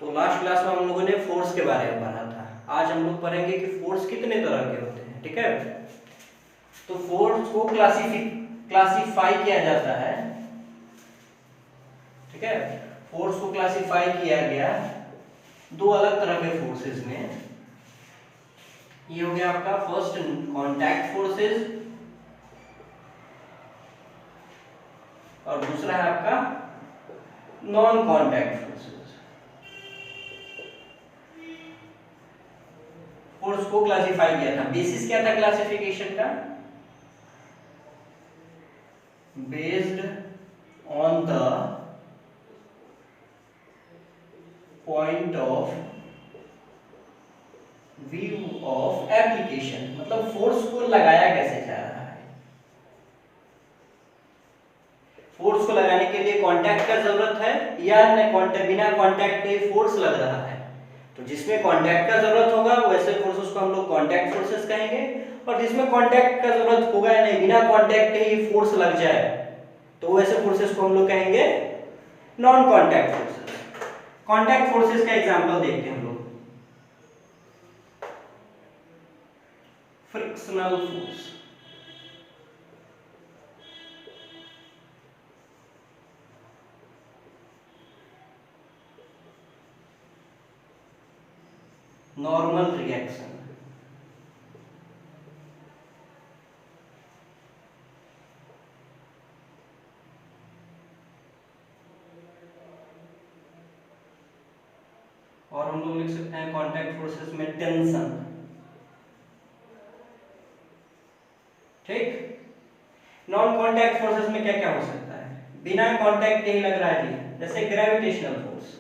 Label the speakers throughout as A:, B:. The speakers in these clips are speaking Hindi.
A: तो लास्ट क्लास में हम लोगों ने फोर्स के बारे में पढ़ा था। आज हम लोग पढ़ेंगे कि फोर्स कितने तरह के होते हैं। ठीक है, तो फोर्स को क्लासिफाई किया जाता है। ठीक है, फोर्स को क्लासिफाई किया गया दो अलग तरह के फोर्सेस में। ये हो गया आपका फर्स्ट कॉन्टैक्ट फोर्सेस और दूसरा है आपका नॉन कॉन्टैक्ट फोर्सेस। फोर्स को क्लासिफाई किया था, बेसिस क्या था क्लासिफिकेशन का? Based on the point of view of application, मतलब फोर्स को लगाया कैसे जा रहा है। फोर्स को लगाने के लिए कांटेक्ट का जरूरत है या बिना कांटेक्ट के फोर्स लग रहा है। तो जिसमें कांटेक्ट का जरूरत होगा वैसे फोर्सेस को हम लोग कांटेक्ट फोर्सेस कहेंगे, और जिसमें कांटेक्ट का जरूरत होगा या नहीं, बिना कांटेक्ट के ही फोर्स लग जाए तो वैसे फोर्सेस को हम लोग कहेंगे non contact forces. Contact forces का एग्जांपल देखते हैं हम लोग। फ्रिक्शनल फोर्स, नॉर्मल रिएक्शन, और हम लोग लिख सकते हैं कांटेक्ट फोर्सेस में टेंशन। ठीक, नॉन कांटेक्ट फोर्सेस में क्या क्या हो सकता है? बिना कांटेक्ट के ही लग रहा है जी, जैसे ग्रेविटेशनल फोर्स।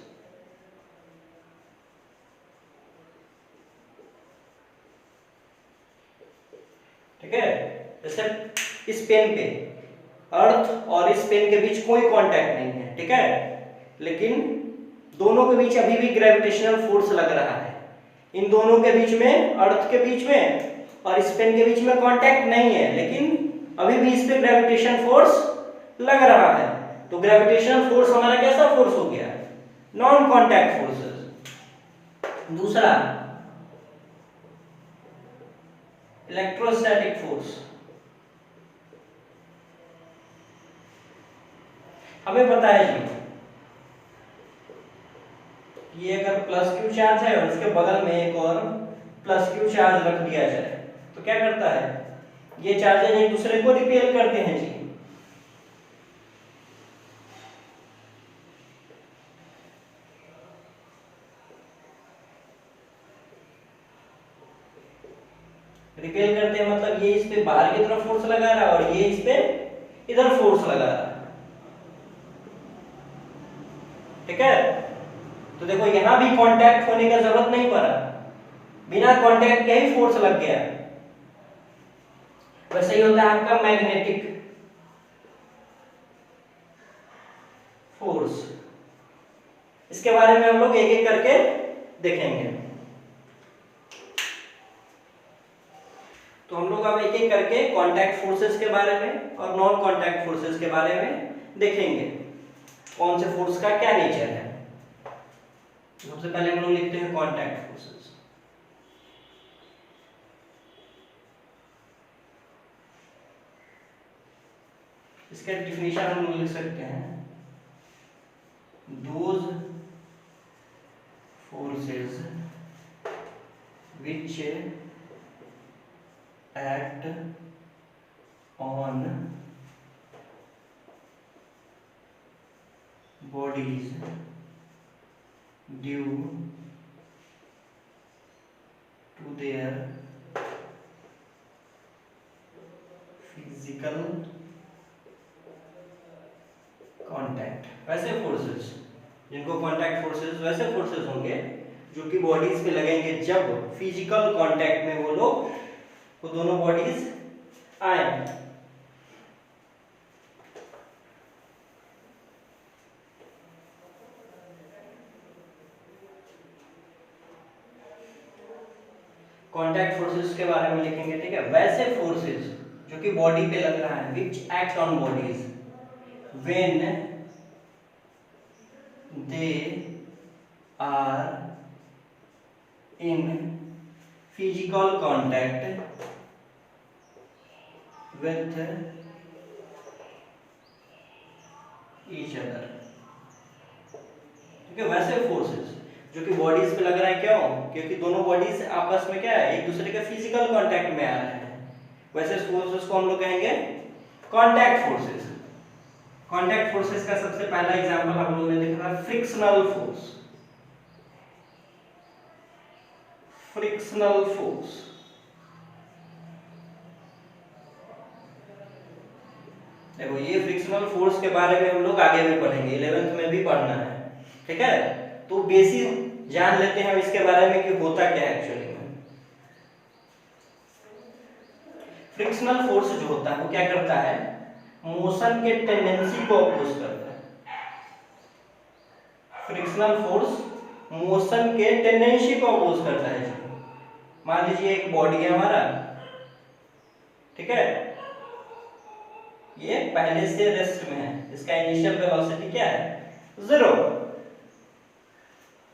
A: ठीक है, जैसे इस पेन पे अर्थ और इस पेन के बीच कोई कांटेक्ट नहीं है। ठीक है, लेकिन दोनों के बीच अभी भी ग्रेविटेशनल फोर्स लग रहा है। इन दोनों के बीच में, अर्थ के बीच में और इस पेन के बीच में कांटेक्ट नहीं है, लेकिन अभी भी इस पे ग्रेविटेशन फोर्स लग रहा है। तो ग्रेविटेशनल फोर्स हमारा कैसा फोर्स हो गया? Non contact forces. दूसरा इलेक्ट्रोस्टैटिक फोर्स। हमें पता है जी, ये अगर प्लस क्यू चार्ज है और इसके बगल में एक और प्लस क्यू चार्ज रख दिया जाए तो क्या करता है? ये चार्जेज एक दूसरे को रिपेल करते हैं जी। रिपेल करते हैं मतलब ये इस पे बाहर की तरफ फोर्स लगा रहा है और ये इस पे इधर फोर्स लगा रहा है। ठीक है, तो देखो यहां भी कांटेक्ट होने का जरूरत नहीं पड़ा, बिना कांटेक्ट के ही फोर्स लग गया। वैसे ही होता है आपका मैग्नेटिक फोर्स। इसके बारे में हम लोग एक एक करके देखेंगे। तो हम लोग अब एक एक करके कांटेक्ट फोर्सेस के बारे में और नॉन कांटेक्ट फोर्सेस के बारे में देखेंगे, कौन से फोर्स का क्या नेचर है। सबसे पहले हम लोग लिखते हैं कांटेक्ट फोर्सेस। इसका डिफिनेशन हम लोग लिख सकते हैं, those forces which act on bodies due to their physical contact। वैसे फोर्सेस जिनको कांटेक्ट फोर्सेस, वैसे फोर्सेस होंगे जो कि बॉडीज पे लगेंगे जब फिजिकल कांटेक्ट में वो लोग, वो दोनों बॉडीज आए। कांटेक्ट फोर्सेस के बारे में लिखेंगे। ठीक है, वैसे फोर्सेस जो कि बॉडी पे लग रहा है, which act on bodies when they are in physical contact with each other. ठीक है, वैसे फोर्सेस जो कि बॉडीज पे लग रहा है, क्यों? क्योंकि दोनों बॉडीज आपस में क्या है, एक दूसरे के फिजिकल कांटेक्ट में आ रहे हैं। वैसे फोर्सेस को हम लोग कहेंगे कांटेक्ट फोर्सेस। कांटेक्ट फोर्सेस का सबसे पहला एग्जांपल हम लोगों ने देखा था फ्रिक्शनल फोर्स। फ्रिक्शनल फोर्स देखो, ये फ्रिक्शनल फोर्स के बारे में हम लोग आगे भी पढ़ेंगे, 11th में भी पढ़ना है। ठीक है, तो बेसिक जान लेते हैं इसके बारे में कि होता क्या है एक्चुअली में। फ्रिक्शनल फोर्स जो होता है वो क्या करता है, मोशन के टेंडेंसी को अपोज करता है। फ्रिक्शनल फोर्स मोशन के टेंडेंसी को अपोज करता है। मान लीजिए एक बॉडी है हमारा, ठीक है, ये पहले से रेस्ट में है, इसका इनिशियल वेलोसिटी क्या है, 0।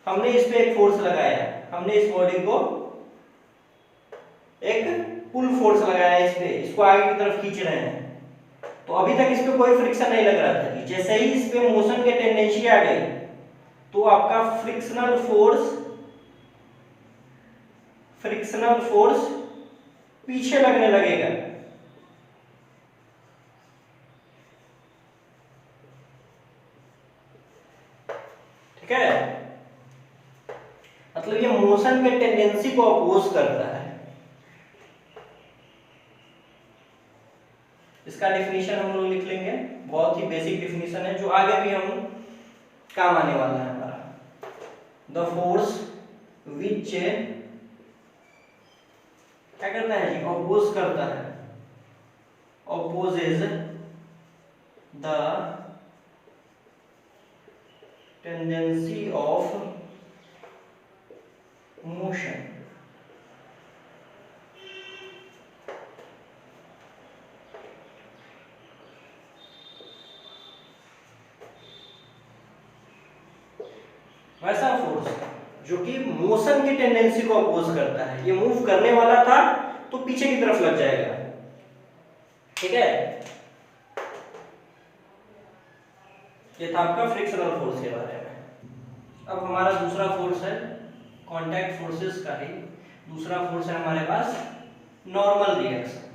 A: हमने इस पे एक फोर्स लगाया, हमने इस बॉडी को एक पुल फोर्स लगाया इस पे, इसको आगे की तरफ खींच रहे हैं, तो अभी तक इस पे कोई फ्रिक्शन नहीं लग रहा था कि जैसे ही इस पे मोशन के टेंडेंसी आ गई तो आपका फ्रिक्शनल फोर्स पीछे लगने लगेगा। ठीक है, मतलब ये मोशन के टेंडेंसी को अपोज करता है। इसका डेफिनेशन हम लोग लिख लेंगे, बहुत ही बेसिक डेफिनेशन है जो आगे भी हम काम आने वाला है हमारा। द फोर्स विच क्या करता है जी, अपोज करता है, opposes the tendency of motion. वैसा फोर्स जो कि मोशन की टेंडेंसी को अपोज करता है, ये मूव करने वाला था तो पीछे की तरफ लग जाएगा। ठीक है, ये था आपका फ्रिक्शनल फोर्स के बारे में। अब हमारा दूसरा फोर्स है कांटेक्ट फोर्सेस का ही दूसरा फोर्स है हमारे पास नॉर्मल रिएक्शन।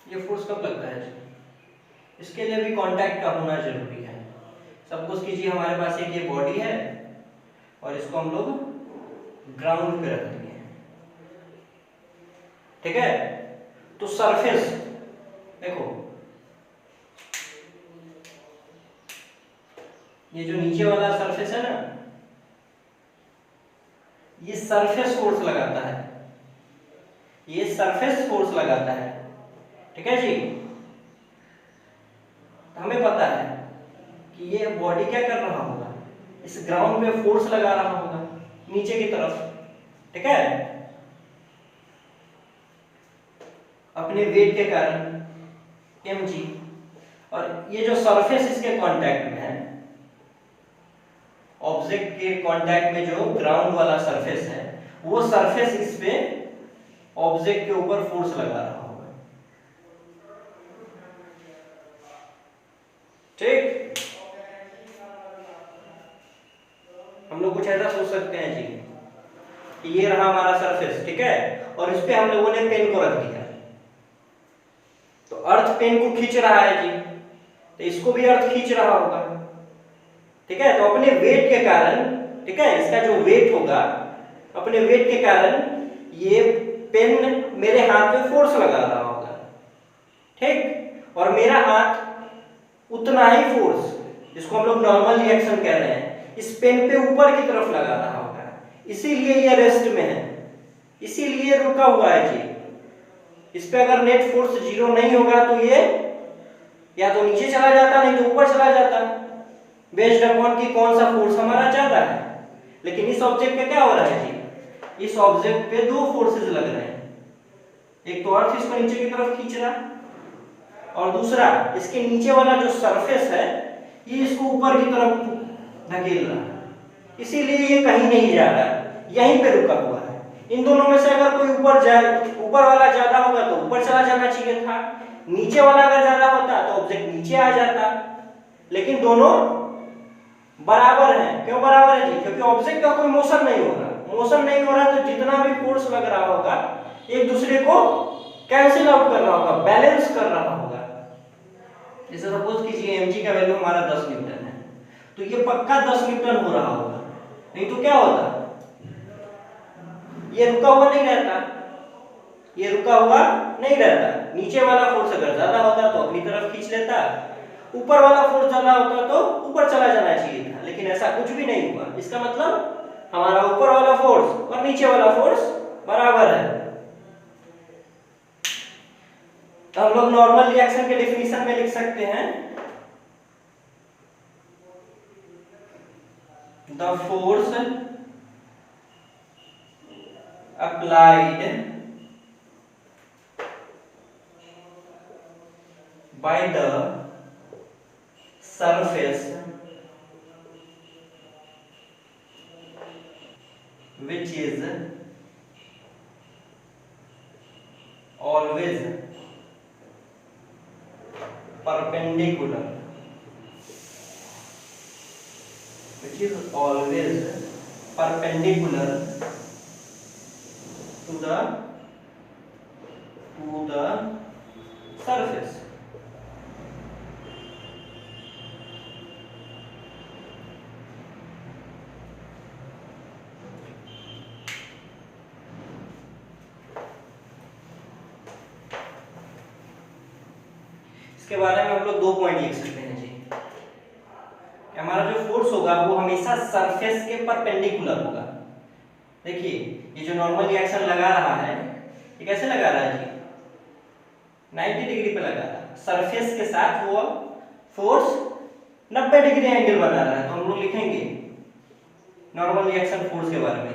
A: ये फोर्स कब लगता है जी, इसके लिए भी कांटेक्ट का होना जरूरी है। सपोज कीजिए हमारे पास एक ये बॉडी है और इसको हम लोग ग्राउंड पे रख दिए, ठीक है, तो सरफेस देखो, ये जो नीचे वाला सरफेस है ना, ये सरफेस फोर्स लगाता है, ये सरफेस फोर्स लगाता है। ठीक है जी, हमें पता है कि ये बॉडी क्या कर रहा होगा, इस ग्राउंड पे फोर्स लगा रहा होगा नीचे की तरफ। ठीक है, अपने वेट के कारण mg, और ये जो सरफेस इसके कांटेक्ट में है, ऑब्जेक्ट के कांटेक्ट में जो ग्राउंड वाला सरफेस है, वो सरफेस इस पे ऑब्जेक्ट के ऊपर फोर्स लगा रहा होगा। ठीक, हम लोग कुछ ऐसा सोच सकते हैं जी कि ये रहा हमारा सरफेस, ठीक है, और इस पे हम लोगों ने पेन को रख दिया, तो अर्थ पेन को खींच रहा है जी, तो इसको भी अर्थ खींच रहा होगा। ठीक है, तो अपने वेट के कारण, ठीक है, इसका जो वेट होगा, अपने वेट के कारण ये पेन मेरे हाथ पे फोर्स लगा रहा होगा। ठीक, और मेरा हाथ उतना ही फोर्स, जिसको हम लोग नॉर्मल रिएक्शन कह रहे हैं, इस पेन पे ऊपर की तरफ लगा रहा होगा, इसीलिए ये रेस्ट में है, इसीलिए रुका हुआ है जी। इस पे अगर नेट फोर्स 0 नहीं होगा तो ये या तो नीचे चला जाता, नहीं तो ऊपर चला जाता, बेस्ड अपॉन कि कौन सा फोर्स हमारा ज्यादा है। लेकिन इस ऑब्जेक्ट पे क्या हो रहा है जी, इस ऑब्जेक्ट पे दो फोर्सेस लग रहे हैं, एक तो अर्थ इसको नीचे की तरफ खींच रहा है और दूसरा इसके नीचे वाला जो सरफेस है ये इसको ऊपर की तरफ धकेल रहा है, इसीलिए ये कहीं नहीं जा रहा है, यहीं पे रुका हुआ है। इन दोनों में से अगर कोई ऊपर जाए, ऊपर वाला ज्यादा होगा तो ऊपर चला जाना चाहिए था, नीचे वाला अगर ज्यादा होता तो ऑब्जेक्ट नीचे आ जाता, लेकिन दोनों बराबर हैं। क्यों बराबर है जी, क्योंकि ऑब्जेक्ट का कोई मोशन नहीं हो रहा, मोशन नहीं हो रहा तो जितना भी फोर्स लग रहा होगा एक दूसरे को कैंसिल आउट कर रहा होगा, बैलेंस कर रहा होगा। जैसे सपोज कीजिए mg का वैल्यू हमारा 10 न्यूटन है, तो ये पक्का 10 न्यूटन हो रहा होगा, नहीं तो क्या होता, ये रुका हुआ नहीं रहता, ये रुका हुआ नहीं रहता। नीचे वाला फोर्स अगर ज्यादा होता तो अपनी तरफ खींच लेता, ऊपर वाला फोर्स ज्यादा होता तो ऊपर चला जाना चाहिए था, लेकिन ऐसा कुछ भी नहीं हुआ। इसका मतलब हमारा ऊपर वाला फोर्स और नीचे वाला फोर्स बराबर है। तो हम लोग नॉर्मल रिएक्शन के डेफिनेशन में लिख सकते हैं, the force applied by the surface which is always perpendicular, which is always perpendicular to the surface. इसके बारे में हम लोग दो पॉइंट लिख सकते हैं जी, हमारा जो फोर्स होगा वो हमेशा सरफेस के परपेंडिकुलर होगा। देखिए ये जो नॉर्मल रिएक्शन लगा रहा है ये कैसे लगा रहा है जी, 90 डिग्री पे लगा रहा है, सरफेस के साथ वो फोर्स 90 डिग्री एंगल बना रहा है। तो हम लोग लिखेंगे नॉर्मल रिएक्शन फोर्स के बारे में,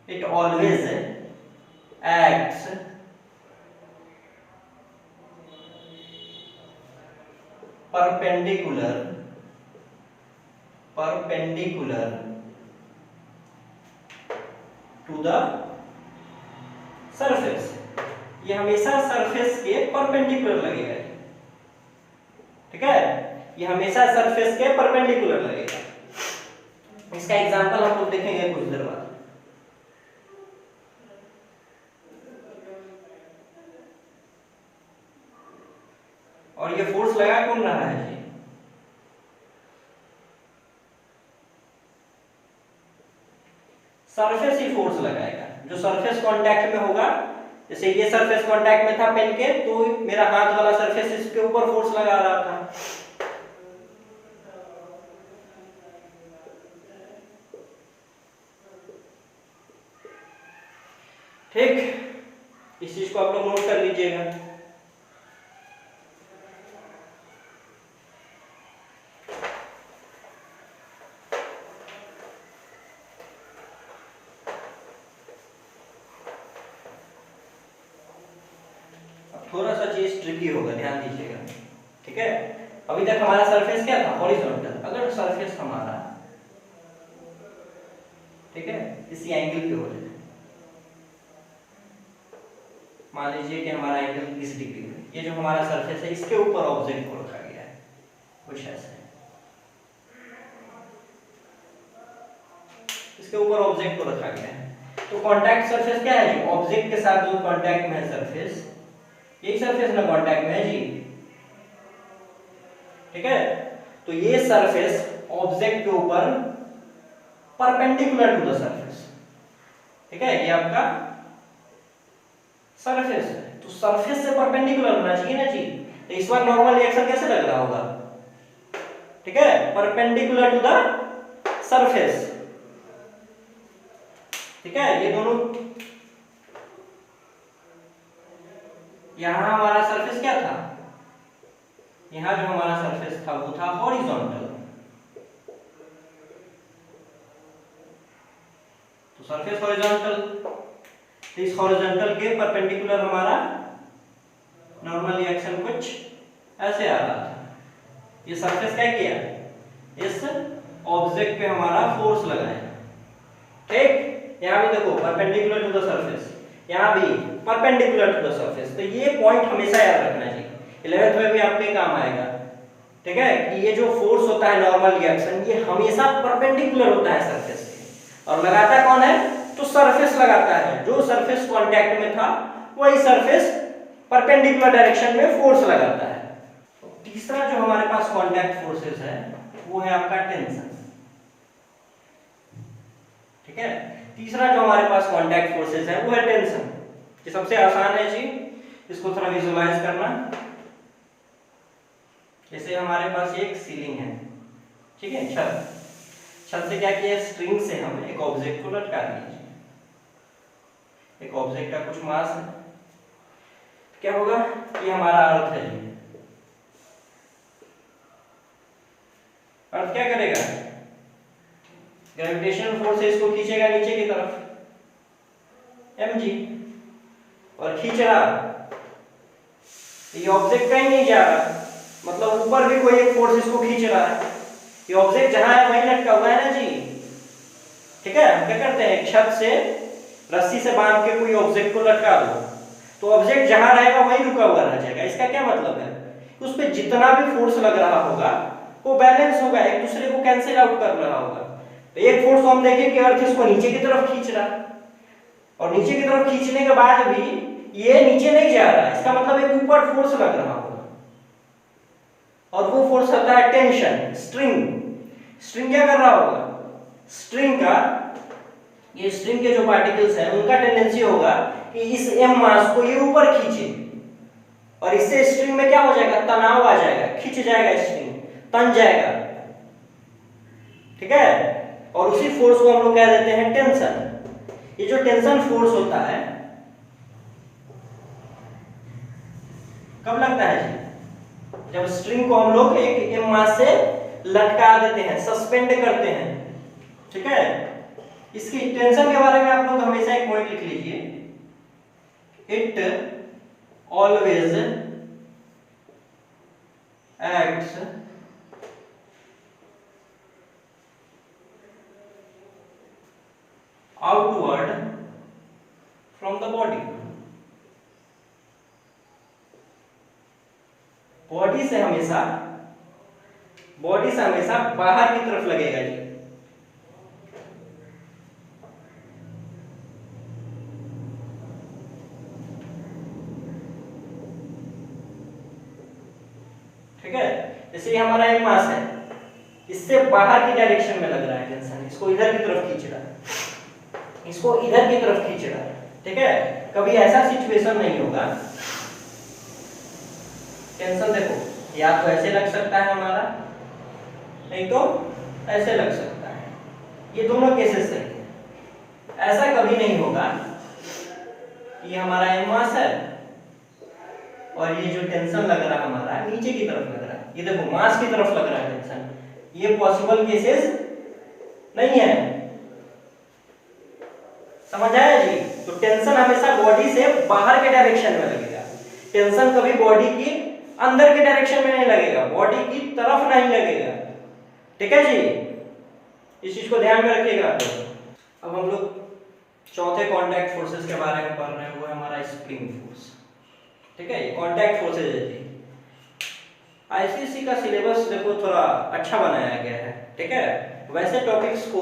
A: it always acts perpendicular to the surface। ये हमेशा सरफेस के परपेंडिकुलर लगेगा, ठीक है, ये हमेशा सरफेस के परपेंडिकुलर लगेगा। इसका एग्जांपल हम लोग देखेंगे कुछ देर बाद। और ये फोर्स लगा कौन रहा है जी, सरफेस ही फोर्स लगाएगा, जो सरफेस कांटेक्ट में होगा। जैसे ये सरफेस कांटेक्ट में था पेन के, तो मेरा हाथ वाला सरफेस इसके ऊपर फोर्स लगा रहा था, ठीक। इस चीज को आप लोग नोट कर लीजिएगा। थोड़ा सा चीज ट्रिकी होगा, ध्यान दीजिएगा, ठीक है। अभी तक हमारा सरफेस क्या था, हॉरिजॉन्टल। अगर सरफेस हमारा, ठीक है, इसी एंगल पे हो जाए, मान लीजिए कि हमारा एंगल 30 डिग्री है, ये जो हमारा सरफेस है इसके ऊपर ऑब्जेक्ट को रखा गया है, कुछ ऐसे इसके ऊपर ऑब्जेक्ट को रखा गया है। तो कांटेक्ट सरफेस क्या है, ऑब्जेक्ट के साथ जो कांटेक्ट में है सरफेस, एक सरफेस में कांटेक्ट में है जी, ठीक है। तो ये सरफेस ऑब्जेक्ट के ऊपर परपेंडिकुलर टू द सरफेस, ठीक है, ये आपका सरफेस है, तो सरफेस से परपेंडिकुलर होना चाहिए ना जी। तो इस बार नॉर्मल रिएक्शन कैसे लग रहा होगा, ठीक है, परपेंडिकुलर टू द सरफेस, ठीक है। ये दोनों, यहां हमारा सरफेस क्या था, यहाँ जो हमारा सरफेस था वो था हॉरिजॉन्टल, तो सरफेस हॉरिजॉन्टल, तो इस हॉरिजॉन्टल के परपेंडिकुलर हमारा नॉर्मल रिएक्शन कुछ ऐसे आ रहा था। ये सरफेस क्या किया, इस ऑब्जेक्ट पे हमारा फोर्स लगाया, ठीक। यहाँ भी देखो परपेंडिकुलर टू द सरफेस, यहाँ भी परपेंडिकुलर टू द सरफेस, तो ये पॉइंट हमेशा याद रखना चाहिए, 11th में भी आपके काम आएगा, ठीक है, कि ये जो फोर्स होता है नॉर्मल रिएक्शन, ये हमेशा परपेंडिकुलर होता है सरफेस पे, और लगाता कौन है, तो सरफेस लगाता है, जो सरफेस कांटेक्ट में था वही सरफेस परपेंडिकुलर डायरेक्शन में फोर्स लगाता है। तीसरा जो हमारे पास कांटेक्ट फोर्सेस है वो है आपका टेंशन, ठीक है। तीसरा जो हमारे पास कांटेक्ट फोर्सेस है वो है टेंशन। ये सबसे आसान है जी, इसको थोड़ा विजुअलाइज करना। जैसे हमारे पास एक सीलिंग है, ठीक है, छत से क्या किया, स्ट्रिंग से हम एक ऑब्जेक्ट को लटका दिए, एक ऑब्जेक्ट का कुछ मास है, क्या होगा, ये हमारा अर्थ है जी। अर्थ क्या करेगा, ग्रेविटेशनल फोर्स से इसको खींचेगा नीचे की तरफ, mg, और खींच रहा, ये ऑब्जेक्ट कहीं नहीं जा रहा, मतलब ऊपर भी कोई एक फोर्स इसको खींच रहा है, ये ऑब्जेक्ट जहां है वहीं लटका हुआ है ना जी, ठीक है। हम क्या करते हैं, छत से रस्सी से बांध के कोई ऑब्जेक्ट को लटका दो, तो ऑब्जेक्ट जहां रहेगा वहीं रुका हुआ रह जाएगा। इसका क्या मतलब है, उस पे जितना भी फोर्स लग रहा होगा वो बैलेंस होगा, एक दूसरे को कैंसिल आउट कर रहा होगा। तो एक फोर्स तो हम देखें कि अर्थ इसको नीचे की तरफ खींच रहा है, और नीचे की तरफ खींचने के बाद भी ये नीचे नहीं जा रहा है, इसका मतलब एक ऊपर फोर्स लग रहा होगा, और वो फोर्स होता है टेंशन। स्ट्रिंग क्या कर रहा होगा, स्ट्रिंग का, ये स्ट्रिंग के जो पार्टिकल्स हैं उनका टेंडेंसी होगा कि इस m मास को ये ऊपर खींचे, और इससे स्ट्रिंग में क्या हो जाएगा, तनाव आ जाएगा, खींच जाएगा, स्ट्रिंग तन जाएगा, ठीक है। और उसी फोर्स को हम लोग कह देते हैं टेंशन। ये जो टेंशन फोर्स होता है कब लगता है जी, जब स्ट्रिंग को हम लोग एक m मास से लटका देते हैं, सस्पेंड करते हैं, ठीक है। इसकी टेंशन के बारे में आप लोग हमेशा एक पॉइंट लिख लीजिए, it always acts outward from the body. Body से हमेशा बाहर की तरफ लगेगा जी, ठीक है। जैसे हमारा एक मास है, इससे बाहर की डायरेक्शन में लग रहा है टेंशन, इसको इधर की तरफ खींच रहा है, इसको इधर की तरफ खींच रहा है, ठीक है। कभी ऐसा सिचुएशन नहीं होगा, टेंशन देखो, या तो ऐसे लग सकता है हमारा, नहीं तो ऐसे लग सकता है, ये दोनों केसेस सही है। ऐसा कभी नहीं होगा कि हमारा ये मास है और ये जो टेंशन लग रहा है हमारा नीचे की तरफ लग रहा है, ये देखो मास की तरफ लग रहा है टेंशन, ये पॉसिबल केसेस नहीं है, समझ आया जी। तो टेंशन हमेशा बॉडी से बाहर के डायरेक्शन में लगेगा, टेंशन कभी बॉडी की अंदर के डायरेक्शन में नहीं लगेगा, बॉडी की तरफ नहीं लगेगा, ठीक है जी, इस चीज को ध्यान में रखिएगा। अब हम लोग चौथे कांटेक्ट फोर्सेस के बारे में पढ़ रहे हैं, वो है हमारा स्प्रिंग फोर्स, ठीक है। ये कांटेक्ट फोर्सेस है जी। आईसीएसई का सिलेबस देखो थोड़ा अच्छा बनाया गया है, ठीक है, वैसे टॉपिक्स को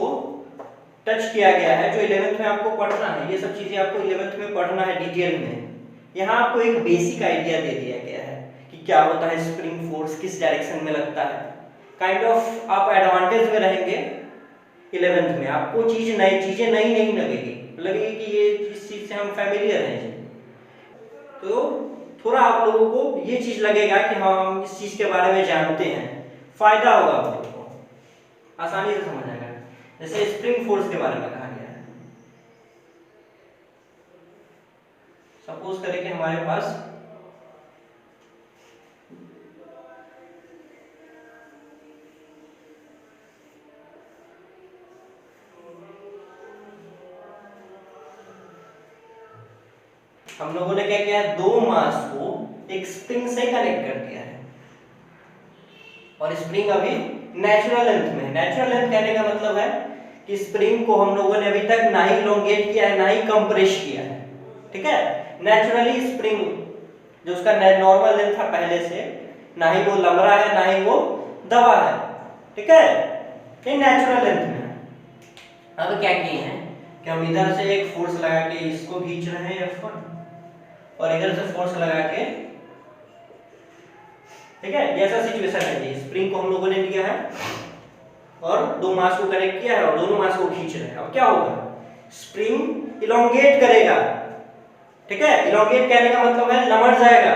A: टच किया गया है जो 11th में आपको पढ़ना है, ये सब चीजें आपको 11th में पढ़ना है डिटेल में। यहाँ आपको एक बेसिक आइडिया दे दिया गया है कि क्या होता है स्प्रिंग फोर्स, किस डायरेक्शन में लगता है, काइंड ऑफ आप एडवांटेज में रहेंगे 11th में, आपको चीजें नई नहीं लगेगी कि ये इस चीज से हम फैमिलियर हैं, तो थोड़ा आप लोगों को ये चीज लगेगा कि हाँ हम इस चीज के बारे में जानते हैं, फायदा होगा आप लोगों को, आसानी से समझ आएगा। जैसे स्प्रिंग फोर्स के बारे में कहा गया है, सपोज करें कि हमारे पास हम लोगों ने क्या किया है, दो मास को एक स्प्रिंग से कनेक्ट कर दिया है और स्प्रिंग अभी नेचुरल लेंथ में है। नेचुरल लेंथ कहने का मतलब है कि स्प्रिंग को हम लोगों ने अभी तक ना ही इलोंगेट किया है ना ही कंप्रेस किया है, ठीक है। नेचुरली स्प्रिंग जो उसका नॉर्मल लेंथ था पहले से, ना ही वो लमरा है ना ही वो दबा है, ठीक है, ये नेचुरल लेंथ में है। अब क्या किए हैं कि हम इधर से एक फोर्स लगा के इसको खींच रहे हैं F1 और इधर से फोर्स लगा के, ठीक है, जैसा सिचुएशन है जी, स्प्रिंग को हम लोगों ने लिया है और दो मास को कनेक्ट किया है और दोनों मास को खींच रहे हैं। अब क्या होगा, स्प्रिंग इलोंगेट करेगा, ठीक है, इलोंगेट कहने का मतलब है लमड़ जाएगा,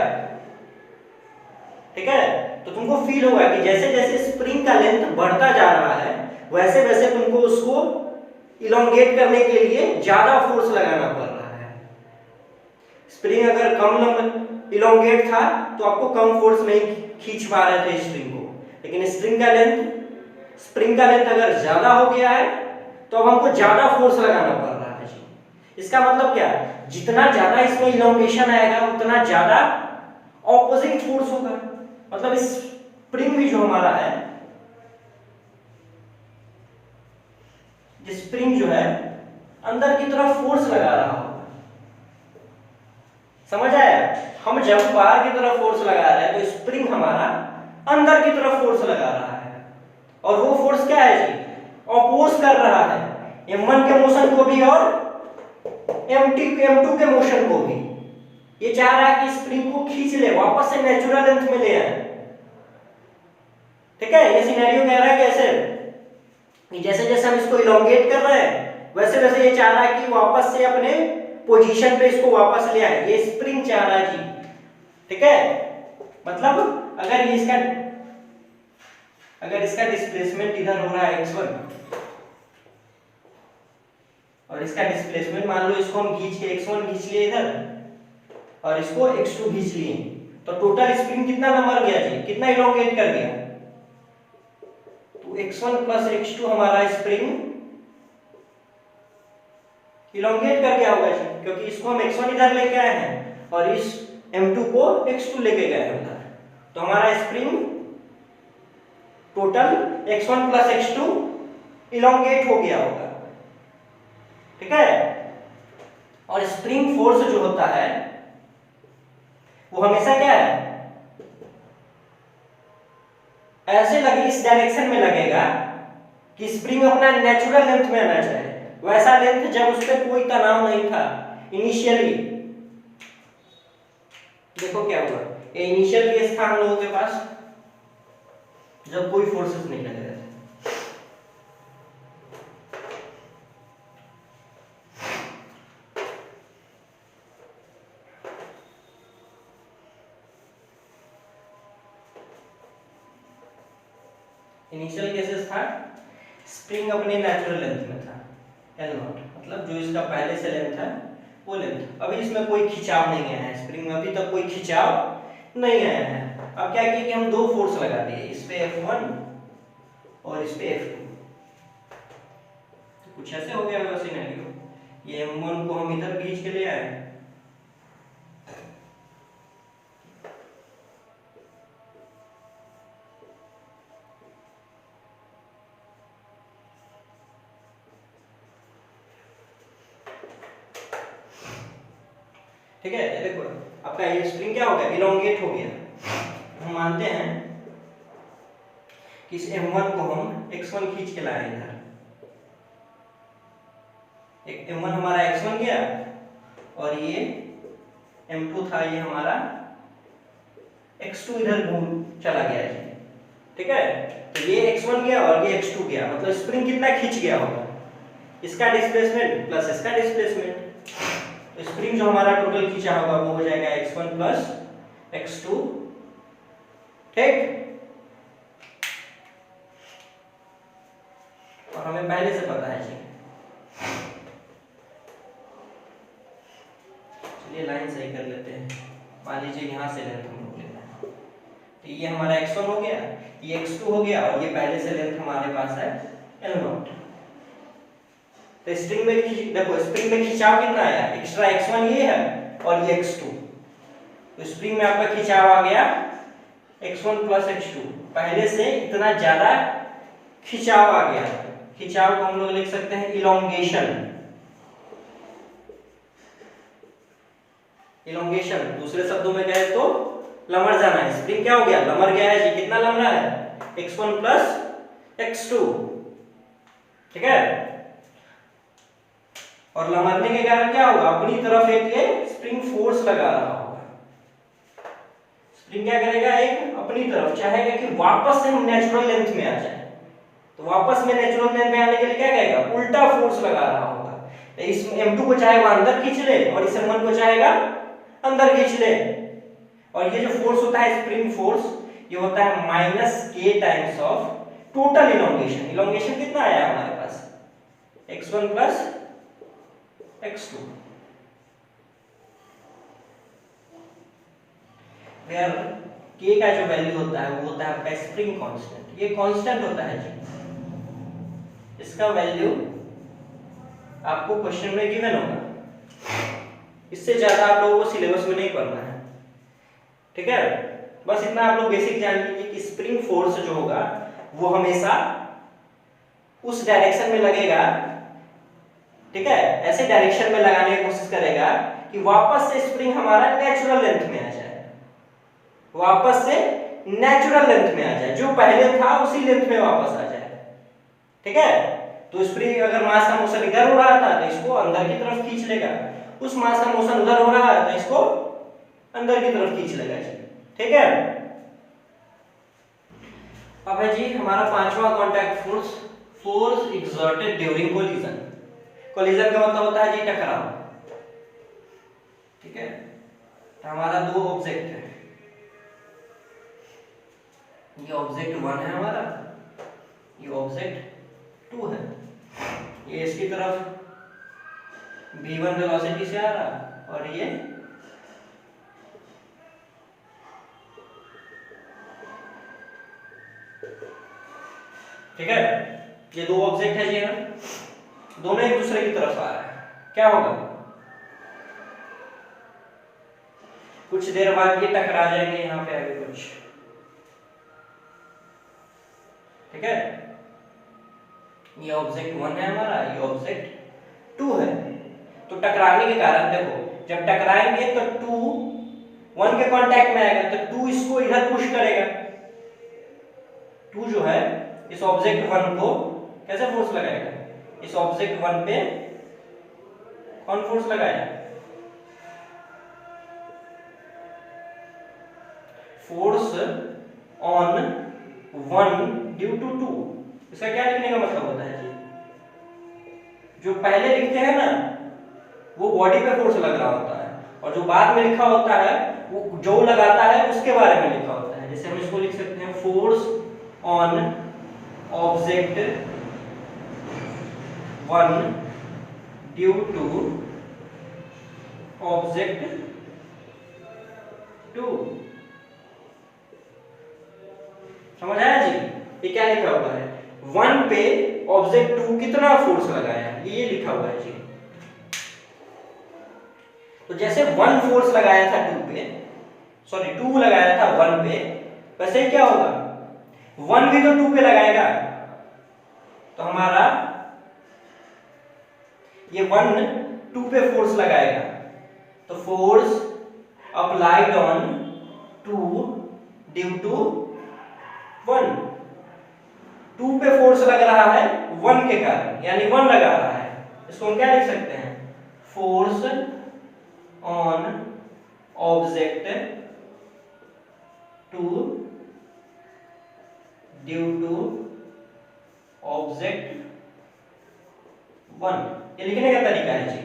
A: ठीक है। तो तुमको फील होगा कि जैसे जैसे स्प्रिंग का लेंथ बढ़ता जा रहा है वैसे वैसे तुमको उसको इलोंगेट करने के लिए ज्यादा फोर्स लगाना पड़ रहा है। स्प्रिंग अगर कम इलोंगेट था तो आपको कम फोर्स नहीं खींच पा रहे थे स्प्रिंग को, लेकिन स्प्रिंग का लेंथ अगर ज्यादा हो गया है तो अब हमको ज्यादा फोर्स लगाना पड़ रहा है जी। इसका मतलब क्या, जितना ज्यादा इसमें इलोंगेशन आएगा उतना ज्यादा ऑपोजिट फोर्स होगा। मतलब इस स्प्रिंग भी जो हमारा है, स्प्रिंग जो है अंदर की तरफ फोर्स लगा रहा होगा, समझ आया। हम जब बाहर की तरफ फोर्स लगा रहे हैं तो स्प्रिंग हमारा अंदर की तरफ फोर्स लगा रहा है और वो फोर्स क्या है जी, ऑपोज कर रहा है m1 के मोशन को भी और m2 के मोशन को भी। ये चाह रहा है कि स्प्रिंग को खींच ले, वापस से नेचुरल लेंथ में ले आए, ठीक है। ये सिनेरियो कह रहा है कैसे, जैसे जैसे हम इसको इलोंगेट कर रहे हैं वैसे वैसे ये चाह रहा है कि वापस से अपने पोजीशन पे इसको वापस ले आए, ये स्प्रिंग चाह रहा है जी, ठीक है। मतलब अगर इसका डिस्प्लेसमेंट इधर हो रहा है x1 और इसका डिस्प्लेसमेंट मान लो इसको हम खींच के x1 खींच लिए इधर और इसको x2 खींच लिए, तो टोटल स्प्रिंग कितना नंबर गया जी, कितना इलोंगेट कर गया, तो x1 प्लस x2 हमारा स्प्रिंग इलोंगेट कर गया होगा जी, क्योंकि इसको हम x1 इधर लेके आए हैं और इस m2 को x2 लेके गए हैं उधर, तो हमारा spring total x1 plus x2 elongate हो गया होगा, ठीक है। और स्प्रिंग फोर्स जो होता है वो हमेशा क्या है, ऐसे लगे, इस डायरेक्शन में लगेगा कि स्प्रिंग अपना नेचुरल लेंथ में आना चाहिए, वैसा लेंथ जब उस पर कोई तनाव नहीं था इनिशियली। देखो क्या हुआ, ये इनिशियल केस था हम लोगों के पास जब कोई फोर्सेस नहीं लग रहे थे, इनिशियल केसेस था स्प्रिंग अपने नेचुरल लेंथ में था L0, मतलब जो इसका पहले से लेंथ था वो लेंथ। अभी इसमें कोई खिंचाव नहीं आया है, स्प्रिंग में अभी तक कोई खिंचाव नहीं आया है। अब क्या किया कि हम दो फोर्स लगा दिए, इस पे F1 और इस पे F2, तो कुछ ऐसे हो गया होगा सिनेरियो, ये M1 को हम इधर खींच के ले आए ठीक है। देखो आपका ये स्प्रिंग क्या हो गया, इलोंगेट हो गया। हम मानते हैं कि इस M1 को हम x1 खींच के लाए इधर, एक M1 हमारा x1 गया और ये M2 था, ये हमारा x2 इधर घूम चला गया जी, ठीक है। तो ये x1 गया और ये x2 गया, मतलब स्प्रिंग कितना खींच गया होगा, इसका डिस्प्लेसमेंट प्लस इसका डिस्प्लेसमेंट, तो स्प्रिंग जो हमारा टोटल खींचा होगा वो हो जाएगा x1 प्लस x2, ठीक। और हमें पहले से पता है जी, चलिए लाइन सही कर लेते हैं। मान लीजिए यहाँ से लेंथ हम लोग लेना है, तो ये हमारा x1 हो गया, ये x2 हो गया और ये पहले से लेंथ हमारे पास है L0। तो स्प्रिंग में देखो, स्प्रिंग में खिंचाव कितना आया, एक्स्ट्रा x1 ये है और ये x2, तो स्प्रिंग में आपका खिंचाव आ गया x1 प्लस x2, पहले से इतना ज्यादा खिंचाव आ गया। खिंचाव को हम लोग लिख सकते हैं इलोंगेशन। इलोंगेशन दूसरे शब्दों में कहे तो लमड़ जाना है। स्प्रिंग क्या हो गया, लमड़ गया है जी। कितना लमड़ा है, x1 प्लस x2, ठीक है। और लमड़ने के कारण क्या होगा, अपनी तरफ एक ये स्प्रिंग फोर्स लगा रहा होगा। स्प्रिंग क्या करेगा, एक अपनी तरफ चाहेगा कि वापस से हम नेचुरल लेंथ में आ जाए, तो वापस में नेचुरल लेंथ में आने के लिए क्या करेगा, उल्टा फोर्स लगा रहा होगा। तो इस m2 को चाहे वो अंदर खींच ले और इस m1 को चाहेगा अंदर खींच ले। और ये जो फोर्स होता है स्प्रिंग फोर्स, ये होता है -k times of total elongation. Elongation कितना आया हमारे पास, x1 plus x2, where k का जो वैल्यू होता है वो होता है आपका स्प्रिंग कांस्टेंट। ये कांस्टेंट होता है जी, इसका वैल्यू आपको क्वेश्चन में गिवन होगा। इससे ज्यादा आप लोगों को सिलेबस में नहीं पढ़ना है, ठीक है। बस इतना आप लोग बेसिक जान लीजिए कि स्प्रिंग फोर्स जो होगा वो हमेशा उस डायरेक्शन में लगेगा, ठीक है, ऐसे डायरेक्शन में लगाने की कोशिश करेगा कि वापस से स्प्रिंग हमारा नेचुरल लेंथ में आ जाए, वापस से नेचुरल लेंथ में आ जाए, जो पहले था उसी लेंथ में वापस आ जाए, ठीक है। तो स्प्रिंग अगर मास का मोशन इधर हो रहा था तो इसको अंदर की तरफ खींच लेगा, उस मास का मोशन उधर हो रहा है तो इसको अंदर की तरफ खींच लेगा जी, ठीक है। अब है जी हमारा पांचवा contact force, force exerted during collision. Collision का मतलब होता है जी टकराव, ठीक है। तो हमारा दो ऑब्जेक्ट है, ये ऑब्जेक्ट 1 है हमारा, ये ऑब्जेक्ट 2 है। ये इसकी तरफ v1 वेलोसिटी से आ रहा और ये ठीक है। ये दो ऑब्जेक्ट है जी, दोनों एक दूसरे की तरफ आ रहा है, क्या होगा, कुछ देर बाद ये टकरा जाएंगे यहाँ पे आगे कुछ, ठीक है। ये ऑब्जेक्ट 1 है हमारा, ये ऑब्जेक्ट 2 है। तो टकराने के कारण देखो, जब टकराएंगे तो 2 1 के कांटेक्ट में आएगा तो 2 इसको इधर पुश करेगा। 2 जो है इस ऑब्जेक्ट 1 को कैसे फोर्स लगाएगा, इस ऑब्जेक्ट 1 पे कौन फोर्स लगाएगा, फोर्स ऑन 1 ड्यू टू 2। इसका क्या लिखने का मतलब होता है जी, जो पहले लिखते हैं ना वो बॉडी पे फोर्स लग रहा होता है, और जो बाद में लिखा होता है वो जो लगाता है उसके बारे में लिखा होता है। जैसे हम इसको लिख सकते हैं force on object 1 due to object 2। समझ आया जी, ये क्या लिखा हुआ है, 1 पे ऑब्जेक्ट 2 कितना फोर्स लगाया है ये लिखा हुआ है जी। तो जैसे 1 फोर्स लगाया था 2 पे, सॉरी 2 लगाया था 1 पे, वैसे क्या होगा 1 भी तो 2 पे लगाएगा, तो हमारा ये 1 2 पे फोर्स लगाएगा, तो force applied on 2 due to 1। 2 पे फोर्स लग रहा है 1 के कारण, यानी 1 लगा रहा है, इसको हम क्या लिख सकते हैं, force on object 2 due to object 1। ये लिखने का तरीका है जी,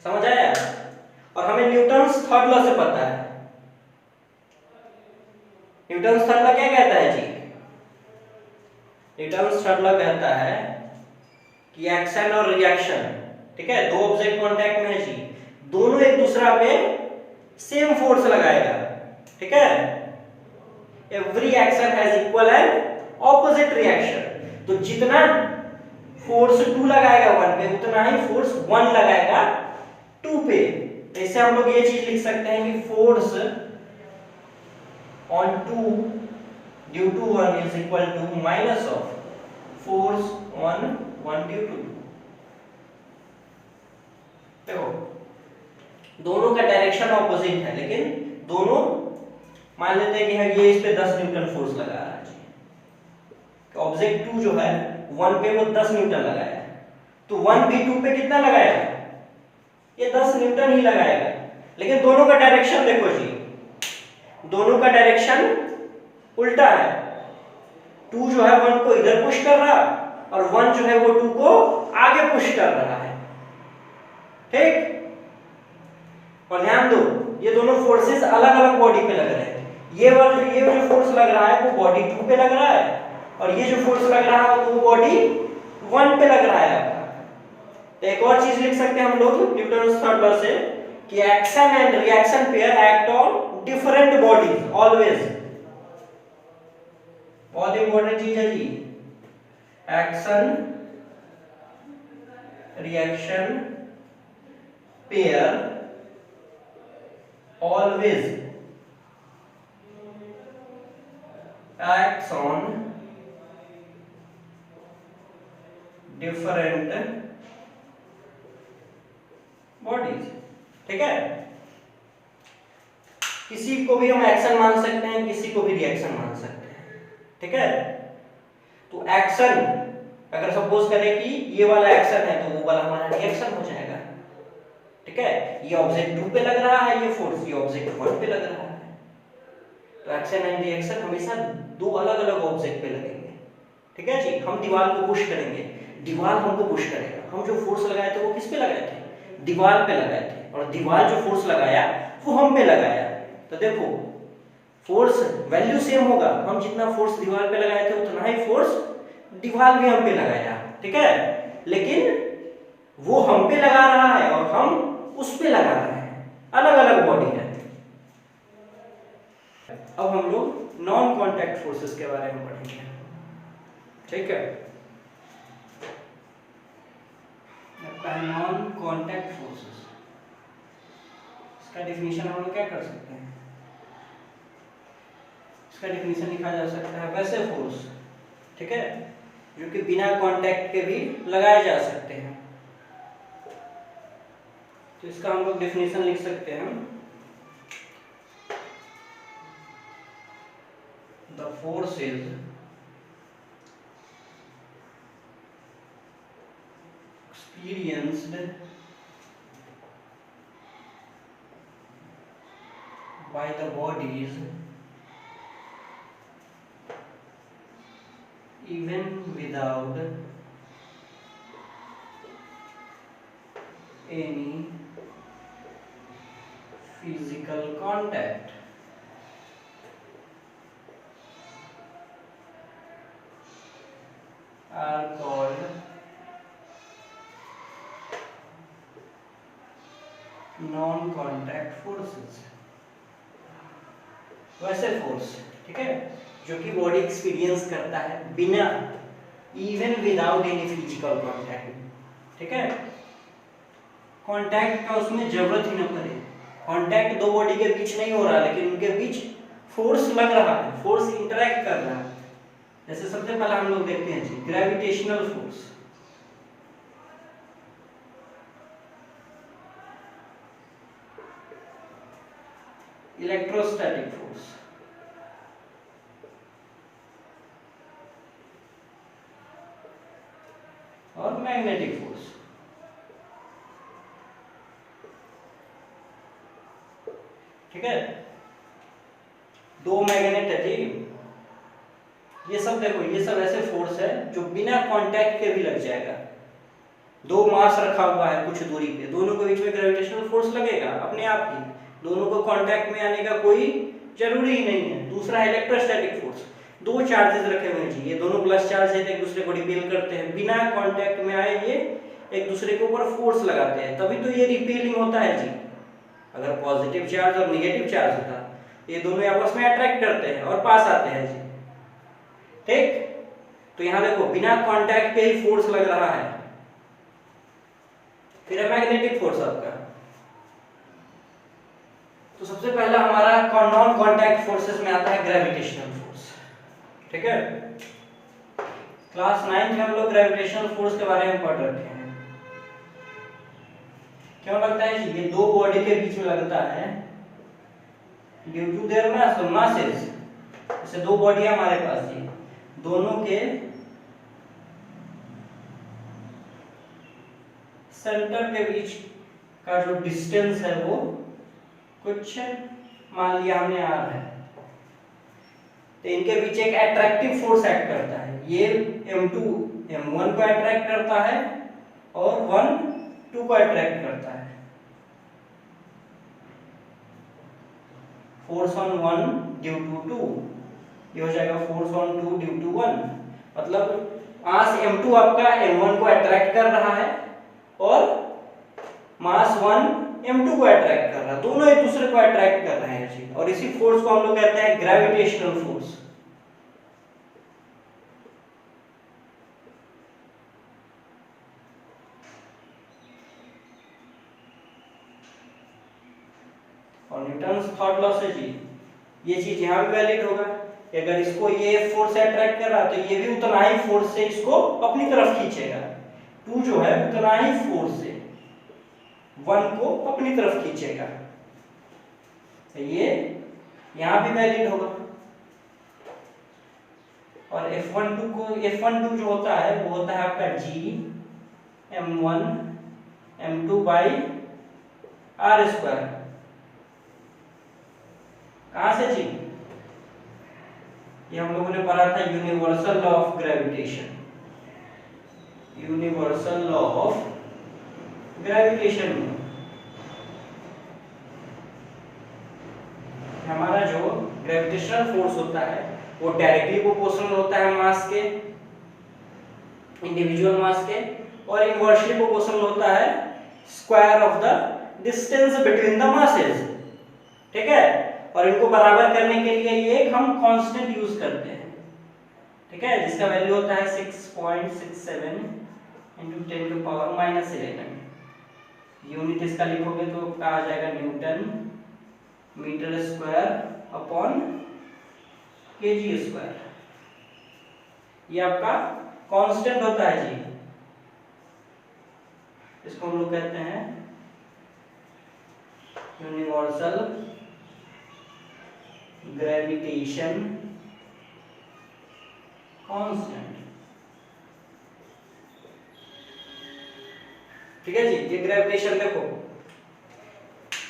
A: समझ आया। और हमें न्यूटन्स थर्ड लॉ से पता है, न्यूटन्स थर्ड लॉ क्या कहता है जी, न्यूटन्स थर्ड लॉ कहता है कि एक्शन और रिएक्शन, ठीक है, दो ऑब्जेक्ट कांटेक्ट में है जी, दोनों एक दूसरा पे सेम फोर्स लगाएगा, ठीक है। Every action has equal and opposite reaction. तो जितना फोर्स 2 लगाएगा 1 पे उतना ही फोर्स 1 लगाएगा 2 पे, इससे हम लोग ये चीज लिख सकते हैं कि force on 2 due to 1 is equal to minus of force on 1 due to 2। देखो दोनों का डायरेक्शन ऑपोजिट है, लेकिन दोनों मान लेते हैं कि ये इस पे 10 न्यूटन फोर्स लगा रहा है, ऑब्जेक्ट 2 जो है 1 पे वो 10 न्यूटन लगाया है, तो 1 भी 2 पे कितना लगाएगा, ये 10 न्यूटन ही लगाएगा। लेकिन दोनों का डायरेक्शन देखो जी, दोनों का डायरेक्शन उल्टा है। 2 जो है 1 को इधर पुश कर रहा और 1 जो है वो 2 को आगे पुश कर रहा है, ठीक। और ध्यान दो ये दोनों फोर्सेस अलग अलग बॉडी पे लग रहे हैं। ये जो फोर्स लग रहा है वो बॉडी 2 पे लग रहा है, और ये जो फोर्स लग रहा है वो बॉडी 1 पे लग रहा है आपका। तो एक और चीज लिख सकते हैं हम लोग न्यूटन्स थर्ड लॉ से कि action and reaction pair act on different bodies always. बहुत इंपॉर्टेंट चीज है जी, action reaction pair always acts on different bodies, ठीक है। किसी को भी हम एक्शन मान सकते हैं, किसी को भी रिएक्शन मान सकते हैं, ठीक है। तो एक्शन अगर सपोज करें कि ये वाला एक्शन है तो वो वाला हमारा रिएक्शन हो जाएगा, ठीक है। ये ऑब्जेक्ट 2 पे लग रहा है, ये फोर्स ये ऑब्जेक्ट 1 पे लग रहा है, तो एक्शन एंड रिएक्शन हमेशा दो अलग अलग ऑब्जेक्ट पे लगेंगे, ठीक है जी। हम दीवार को पुश करेंगे, दीवार हमको पुश करेगा। हम जो फोर्स लगाए थे वो किस पे लगाए थे, दीवार पे लगाए थे, और दीवार जो फोर्स लगाया वो हम पे लगाया। तो देखो फोर्स वैल्यू सेम होगा, हम जितना फोर्स दीवार पे लगाए थे उतना ही फोर्स दीवार भी हम पे लगाया, ठीक है। लेकिन वो हम पे लगा रहा है और हम उस पे लगा रहे हैं, अलग अलग बॉडी है। अब हम लोग नॉन कांटेक्ट फोर्सेस के बारे में पढ़ेंगे, ठीक है। नॉन कांटेक्ट फोर्सेस, इसका डेफिनेशन हम लोग क्या कर सकते हैं, इसका डेफिनेशन लिखा जा सकता है वैसे फोर्स, ठीक है, जो कि बिना कांटेक्ट के भी लगाए जा सकते हैं। तो इसका हम लोग डेफिनेशन लिख सकते हैं, the force is experienced by the bodies even without any physical contact, are called non contact forces. वैसे फोर्स, ठीक है, जो कि बॉडी एक्सपीरियंस करता है बिना, even without any physical contact, ठीक है। कॉन्टैक्ट का उसमें जरूरत ही न पड़े, कॉन्टैक्ट दो बॉडी के बीच नहीं हो रहा, लेकिन उनके बीच फोर्स लग रहा है, फोर्स इंटरैक्ट कर रहा है। जैसे सबसे पहले हम लोग देखते हैं जी ग्रेविटेशनल फोर्स। इलेक्ट्रोस्टैटिक फोर्स, और मैग्नेटिक फोर्स, ठीक है। दो मैग्नेट है जी, ये सब देखो, ये सब ऐसे फोर्स है जो बिना कांटेक्ट के भी लग जाएगा। दो मास रखा हुआ है कुछ दूरी पे, दोनों के बीच में ग्रेविटेशनल फोर्स लगेगा अपने आप ही, दोनों को कांटेक्ट में आने का कोई जरूरी ही नहीं है। दूसरा इलेक्ट्रोस्टैटिक फोर्स, दो चार्जेस रखे हुए हैं जी, ये दोनों प्लस चार्ज है, एक दूसरे को रिपेल करते हैं, बिना कांटेक्ट में आए ये एक दूसरे के ऊपर फोर्स लगाते हैं, तभी तो ये रिपेलिंग होता है जी। अगर पॉजिटिव चार्ज और नेगेटिव चार्ज होता, ये दोनों आपस में अट्रैक्ट करते हैं और पास आते हैं जी, ठीक। तो यहां देखो बिना कांटेक्ट के ही फोर्स लग रहा है। फिर है मैग्नेटिक फोर्स आपका, सबसे पहला हमारा नॉन कांटेक्ट फोर्सेस में आता है ग्रेविटेशनल फोर्स। ठीक है, क्लास 9 में हम लोग ग्रेविटेशनल फोर्स के बारे में पढ़ रखे हैं। क्यों लगता है जी? ये दो बॉडी के बीच में लगता है ड्यू टू देयर मासेस। जैसे दो बॉडी है हमारे पास, ये दोनों के सेंटर के बीच का जो डिस्टेंस है वो कुछ मान लिया हमने आर है, तो इनके बीच एक अट्रैक्टिव फोर्स एक्ट करता है। ये m2 m1 को अट्रैक्ट करता है और 1 2 को अट्रैक्ट करता है। फोर्स ऑन 1 ड्यू टू 2, ये हो जाएगा फोर्स ऑन 2 ड्यू टू 1। मतलब मास m2 आपका m1 को अट्रैक्ट कर रहा है और मास 1 m2 को अट्रैक्ट कर रहा है, दोनों एक दूसरे को अट्रैक्ट कर रहे हैं जी। और इसी फोर्स को हम लोग कहते हैं ग्रेविटेशनल फोर्स। और न्यूटन्स थर्ड लॉ से जी ये चीज यहां भी वैलिड होगा कि अगर इसको ये फोर्स से अट्रैक्ट कर रहा है तो ये भी उतना ही फोर्स से इसको अपनी तरफ खींचेगा। 2 जो है उतना ही फोर्स से 1 को अपनी तरफ खींचेगा, तो ये यहां भी वैलिड होगा। और F12 जो होता है वो होता है आपका G m1 m2 by r square. कहां से जी? ये हम लोगों ने पढ़ा था universal law of gravitation. Universal law of gravitation में हमारा जो ग्रेविटेशनल फोर्स होता है वो डायरेक्टली प्रोपोर्शनल होता है मास के, इंडिविजुअल मास के, और इनवर्सली प्रोपोर्शनल होता है square of the distance between the masses. ठीक है, और इनको बराबर करने के लिए ये एक हम कांस्टेंट यूज करते हैं। ठीक है, जिसका वैल्यू होता है 6.67 into 10 to power -11। यूनिट इसका लिखोगे तो क्या आ जाएगा? Newton metre square upon kg square. ये आपका कांस्टेंट होता है जी। इसको हम लोग कहते हैं यूनिवर्सल ग्रेविटेशन कांस्टेंट। ठीक है जी, ये ग्रेविटेशन देखो,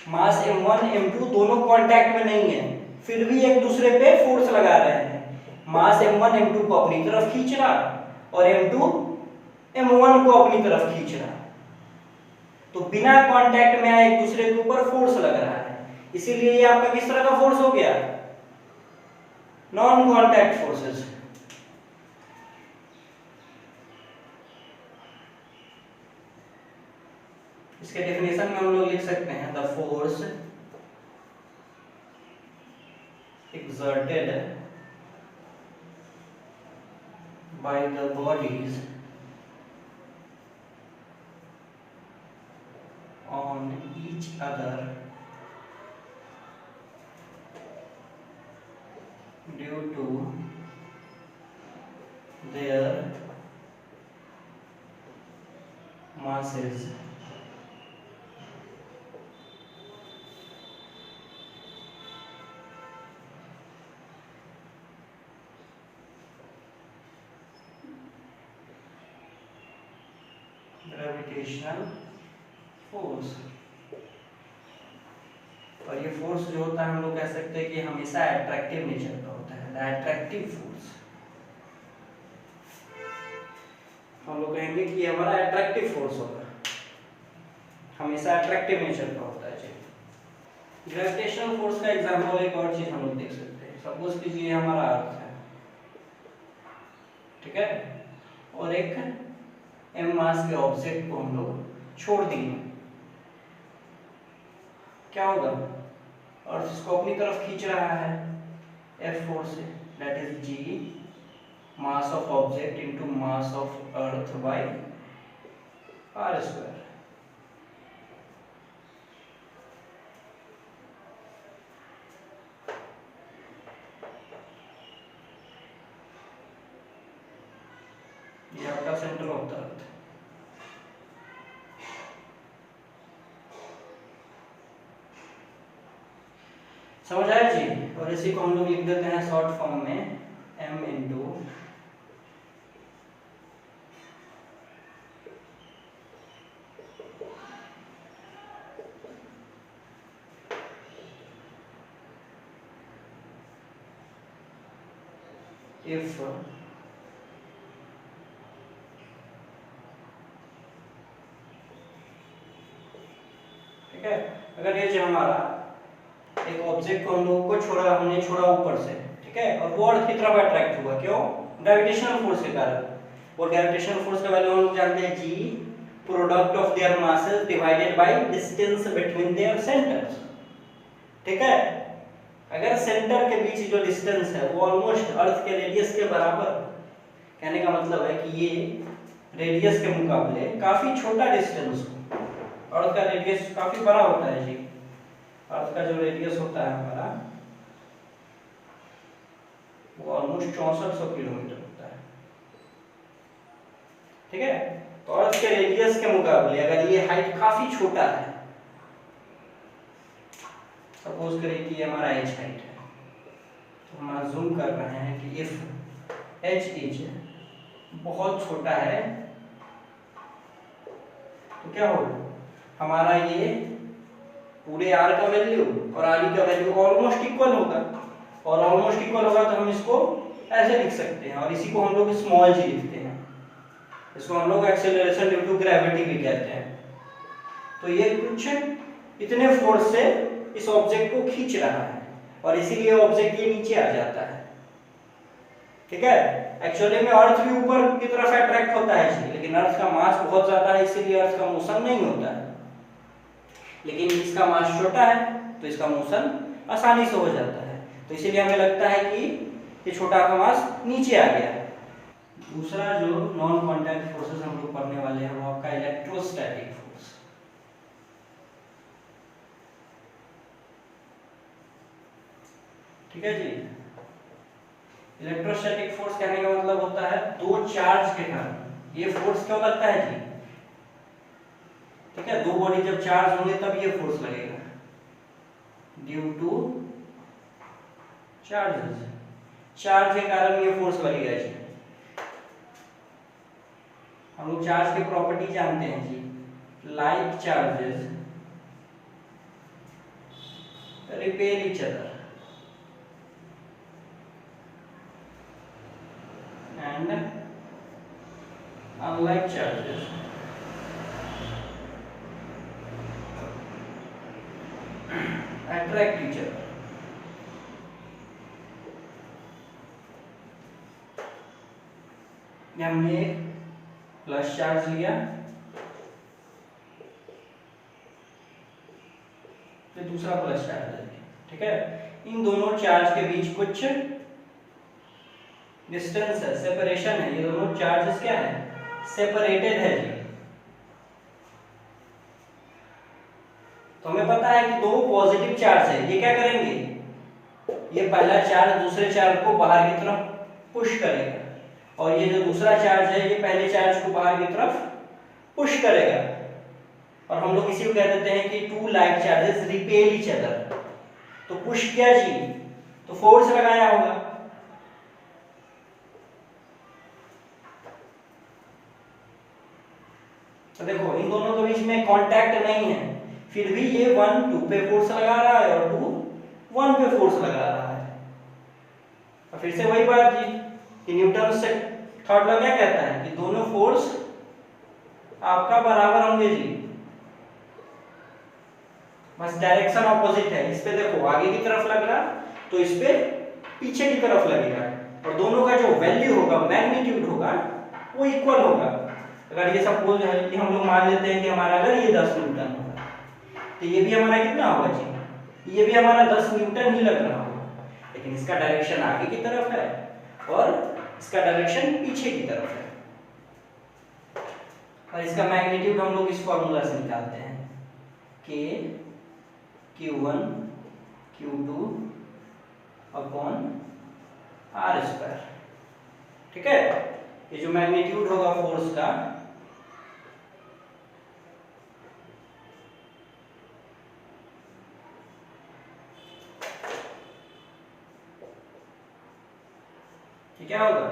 A: मास m1 m2 दोनों कांटेक्ट में नहीं है, फिर भी एक दूसरे पे फोर्स लगा रहे हैं। मास m1 m2 को अपनी तरफ खींच रहा और m2 m1 को अपनी तरफ खींच रहा, तो बिना कांटेक्ट में एक दूसरे के ऊपर फोर्स लग रहा है। इसीलिए ये आपका किस तरह का फोर्स हो गया? Non contact forces. इसके डेफिनेशन में हम लोग लिख सकते हैं the force exerted by the bodies on each other due to their masses gravitational force. और ये फोर्स जो होता है हम लोग कह सकते हैं कि हमेशा अट्रैक्टिव नेचर का होता है, द अट्रैक्टिव फोर्स। हम लोग कहेंगे कि हमारा अट्रैक्टिव फोर्स होगा, हमेशा अट्रैक्टिव नेचर का होता है जी। ग्रेविटेशनल फोर्स का एग्जांपल एक और चीज हम लोग देख सकते हैं। सपोज कीजिए हमारा अर्थ है, ठीक है, और एक m मास के ऑब्जेक्ट को हम लोग छोड़ दिए, क्या होगा? और इसको अपनी तरफ खींच रहा है F फोर्स से, that is g mass of object into mass of earth by r square. ये आपका सेंटर ऑफ द अर्थ। समझ आया जी। और इसी को हम लोग लिख देते हैं शॉर्ट फॉर्म में m इंटू इफ ठीक है। अगर ये जो हमारा एक ऑब्जेक्ट को हम लोगों को हमने छोड़ा ऊपर से, ठीक है, और वो अर्थ की तरफ अट्रैक्ट हुआ, क्यों? ग्रेविटेशनल फोर्स के कारण। और ग्रेविटेशनल फोर्स का वैल्यू हम लोग जानते हैं g product of their masses divided by distance between their centres. ठीक है, अगर सेंटर के बीच जो डिस्टेंस है वो ऑलमोस्ट अर्थ के रेडियस के बराबर, कहने का मतलब है कि ये रेडियस के मुकाबले काफी छोटा डिस्टेंस हो। अर्थ का रेडियस काफी बड़ा होता है जी। अर्थ का जो रेडियस होता है हमारा वो ऑलमोस्ट 6400 किलोमीटर होता है। ठीक है, तो अर्थ के रेडियस के मुकाबले अगर ये हाइट काफी छोटा है, सपोज करें कि ये हमारा h हाइट है, तो हम जूम कर रहे हैं कि इफ h इज बहुत छोटा है तो क्या होगा, हमारा ये पूरे r का वैल्यू और r का वैल्यू ऑलमोस्ट इक्वल होगा। और ऑलमोस्ट इक्वल होगा तो हम इसको ऐसे लिख सकते हैं, और इसी को हम लोग स्मॉल g लिखते हैं। इसको हम लोग एक्सेलरेशन ड्यू टू ग्रेविटी भी कहते हैं। तो ये कुछ इतने फोर्स से इस ऑब्जेक्ट को खींच रहा है और इसीलिए ऑब्जेक्ट ये नीचे आ जाता है। ठीक है, एक्चुअली में अर्थ भी ऊपर की तरफ अट्रैक्ट होता है जी, लेकिन अर्थ का मास बहुत ज्यादा है इसीलिए अर्थ का मोशन नहीं होता है। लेकिन इसका मास छोटा है तो इसका मोशन आसानी से हो जाता है, तो इसीलिए हमें लगता है कि ये छोटा का मास नीचे आ गया है। दूसरा जो नॉन कांटेक्ट फोर्सेस हम लोग पढ़ने वाले हैं वो आपका इलेक्ट्रोस्टैटिक फोर्स। ठीक है जी, इलेक्ट्रोस्टैटिक फोर्स कहने का मतलब होता है दो चार्ज के कारण ये फोर्स क्यों लगता है जी। ठीक है, दो बॉडी जब चार्ज होंगे तब ये फोर्स लगेगा, ड्यू टू चार्जेस। चार्ज के कारण ये फोर्स लगेगा जी। हम लोग चार्ज की प्रॉपर्टी जानते हैं जी, like charges repel each other and unlike charges attract each other। हमने एक प्लस चार्ज लिया, फिर दूसरा प्लस चार्ज लिया। ठीक है, इन दोनों चार्ज के बीच कुछ डिस्टेंस है, सेपरेशन है। ये दोनों चार्जेस क्या है, सेपरेटेड है जी। तो हमें पता है कि दो पॉजिटिव चार्ज है, ये क्या करेंगे, ये पहला चार्ज दूसरे चार्ज को बाहर की तरफ पुश करेगा, और ये जो दूसरा चार्ज है ये पहले चार्ज को बाहर की तरफ पुश करेगा। और हम लोग इसी को कह देते हैं कि two like charges repel each other. तो पुश किया जी तो फोर्स लगाया होगा, तो देखो इन दोनों के बीच में कांटेक्ट नहीं है, फिर भी ये 1 2 पे फोर्स लगा रहा है और 2 1 पे फोर्स लगा रहा है। और फिर से वही बात जी कि न्यूटन से थर्ड लॉ क्या कहता है कि दोनों फोर्स आपका बराबर होंगे जी, बस डायरेक्शन ऑपोजिट है। इस पे देखो आगे की तरफ लग रहा तो इस पे पीछे की तरफ लगेगा, और दोनों का जो वैल्यू होगा, मैग्नीट्यूड होगा, वो इक्वल होगा। अगर ये सपोज है कि हम लोग मान लेते हैं कि हमारा अगर ये 10 न्यूटन होगा तो ये भी हमारा कितना होगा जी, ये भी हमारा 10 न्यूटन ही लग रहा होगा, लेकिन इसका डायरेक्शन आगे की तरफ है और इसका डायरेक्शन पीछे की तरफ है। और इसका मैग्नीट्यूड हम लोग इस फॉर्मूला से निकालते हैं, K Q1 Q2 upon R square. ठीक है, ये जो मैग्नीट्यूड होगा फोर्स का ये क्या होगा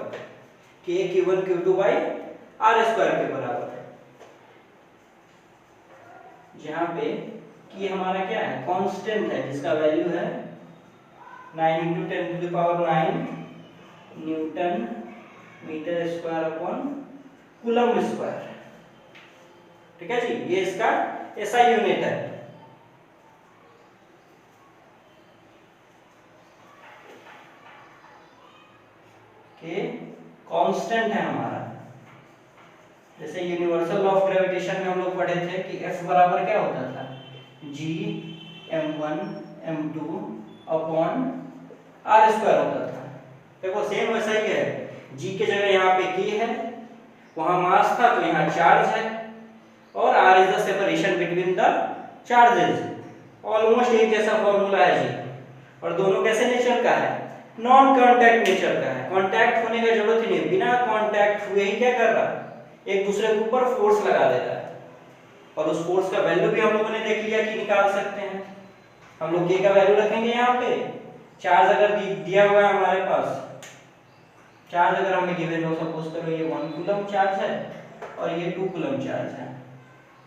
A: कि Q1 Q2 by are square के बराबर है, जहां पे कि हमारा क्या है कांस्टेंट है जिसका वैल्यू है 9 × 10⁹ newton metre square upon coulomb square. ठीक है जी, ये इसका ऐसा यूनिट है। कि कांस्टेंट है हमारा, जैसे यूनिवर्सल लॉ ऑफ ग्रेविटेशन में हम लोग पढ़े थे कि F बराबर क्या होता था G m1 m2 upon r square होता था। देखो सेम वैसा ही है, G के जगह यहाँ पे K है, वहां मास था तो यहाँ चार्ज है, और r is the separation between the charges. Almost एक जैसा फॉर्मूला है जी, और दोनों कैसे नेचर का है, नॉन कांटेक्ट नेचर का है। कांटेक्ट होने की जरूरत ही नहीं, बिना कांटेक्ट हुए ही क्या कर रहा है एक दूसरे के ऊपर फोर्स लगा दे रहा है। और उस फोर्स का वैल्यू भी हम लोगों ने देख लिया कि निकाल सकते हैं। हम लोग K का वैल्यू रखेंगे यहाँ पे, चार्ज अगर दिया हुआ है हमारे पास, चार्ज अगर हमें गिवन हो, सपोज करो ये 1 कूलम चार्ज है और ये 2 कूलम चार्ज है,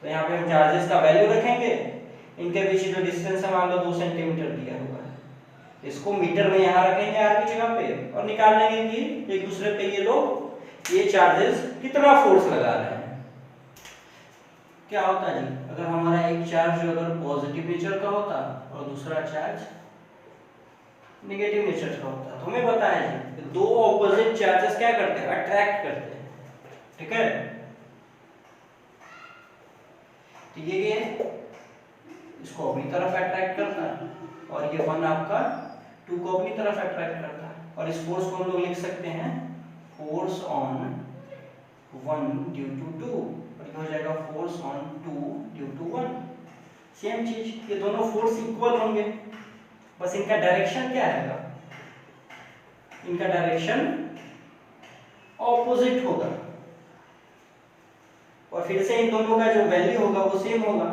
A: तो यहाँ पे हम चार्जेस का वैल्यू रखेंगे। इनके बीच जो डिस्टेंस है मान लो 2 सेंटीमीटर दिया हुआ है, इसको मीटर में यहाँ रखेंगे r की जगह पे, और निकाल लेंगे कि एक दूसरे पे ये लोग ये चार्जेस कितना फोर्स लगा रहे हैं। क्या होता जी अगर हमारा एक चार्ज अगर पॉजिटिव नेचर का होता और दूसरा चार्ज नेगेटिव नेचर का होता, तो हमें पता है जी दो ऑपोजिट चार्जेस क्या करते हैं, अट्रैक्ट करते हैं। ठीक है, तो ये इसको अपनी तरफ अट्रैक्ट करता है, और ये 1 आपका 2 को अपनी तरफ अट्रैक्ट करता है। और इस फोर्स को हम लोग लिख सकते हैं फोर्स ऑन 1 ड्यू टू 2, और ये हो जाएगा force on 2 due to 1। Same चीज, ये दोनों फोर्स इक्वल होंगे, बस इनका डायरेक्शन क्या रहेगा, इनका डायरेक्शन ऑपोजिट होगा। और फिर से इन दोनों का जो वैल्यू होगा वो सेम होगा,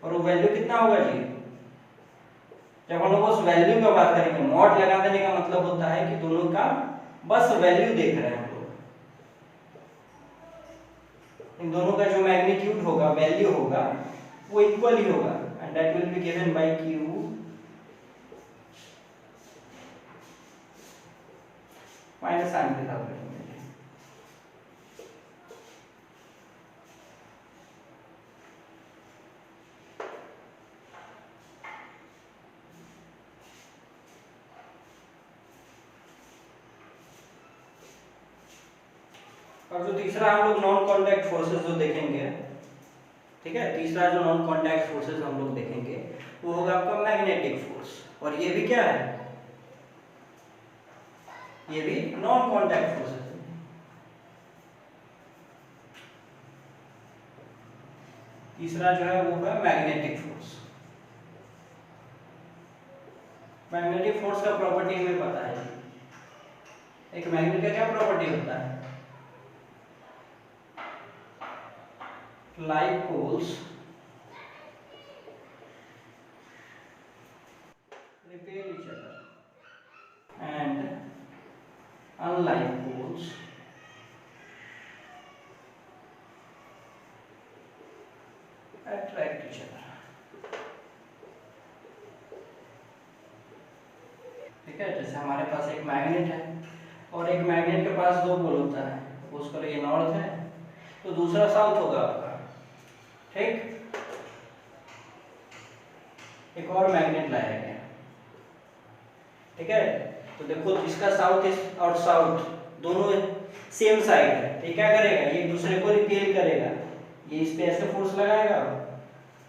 A: और वो वैल्यू कितना होगा जी, जब हम लोग उस वैल्यू की बात करेंगे, मॉड लगा देने का मतलब होता है कि दोनों का बस वैल्यू देख रहे हैं हम लोग। इन दोनों का जो मैग्नीट्यूड होगा, वैल्यू होगा, वो इक्वल ही होगा, and that will be given by Q minus sign के साथ करेंगे। और जो तीसरा हम लोग नॉन कांटेक्ट फोर्सेस जो देखेंगे, ठीक है, तीसरा जो नॉन कांटेक्ट फोर्सेस हम लोग देखेंगे वो होगा आपका मैग्नेटिक फोर्स। और ये भी क्या है, ये भी नॉन कांटेक्ट फोर्सेस है। तीसरा जो है वो है मैग्नेटिक फोर्स। मैग्नेटिक फोर्स का प्रॉपर्टी हमें पता है, एक मैग्नेट का क्या प्रॉपर्टी होता है, like poles repel each other and unlike poles attract each other। ठीक है, जैसे हमारे पास एक मैग्नेट है और एक मैग्नेट के पास दो पोल होता है, उसका ये नॉर्थ है तो दूसरा साउथ होगा आपका। ठीक, एक और मैग्नेट लाया गया, ठीक है, तो देखो इसका साउथ और साउथ दोनों सेम साइड है, ये क्या करेगा, ये एक दूसरे को रिपेल करेगा, ये इस पे ऐसे फोर्स लगाएगा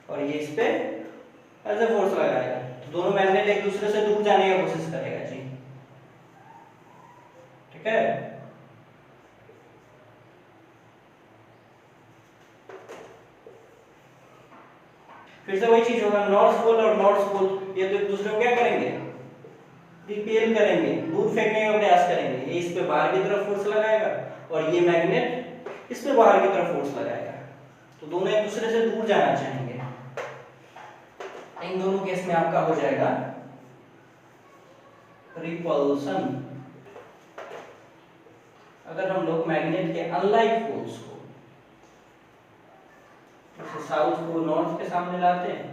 A: और ये इस पे ऐसे फोर्स लगाएगा, तो दोनों मैग्नेट एक दूसरे से दूर जाने की कोशिश करेगा जी। ठीक है, फिर से वही चीज होगा, नॉर्थ पोल और नॉर्थ पोल ये तो एक दूसरे को क्या करेंगे, रिपेल करेंगे, दूर फेंकने का प्रयास करेंगे, ये इस पे बाहर की तरफ फोर्स लगाएगा और ये मैग्नेट इस पे बाहर की तरफ फोर्स लगाएगा, तो दोनों एक दूसरे से दूर जाना चाहेंगे। इन दोनों केस में आपका हो जाएगा रिपल्सन। अगर हम लोग मैग्नेट के अनलाइक पोल्स को जैसे साउथ को नॉर्थ के सामने लाते हैं,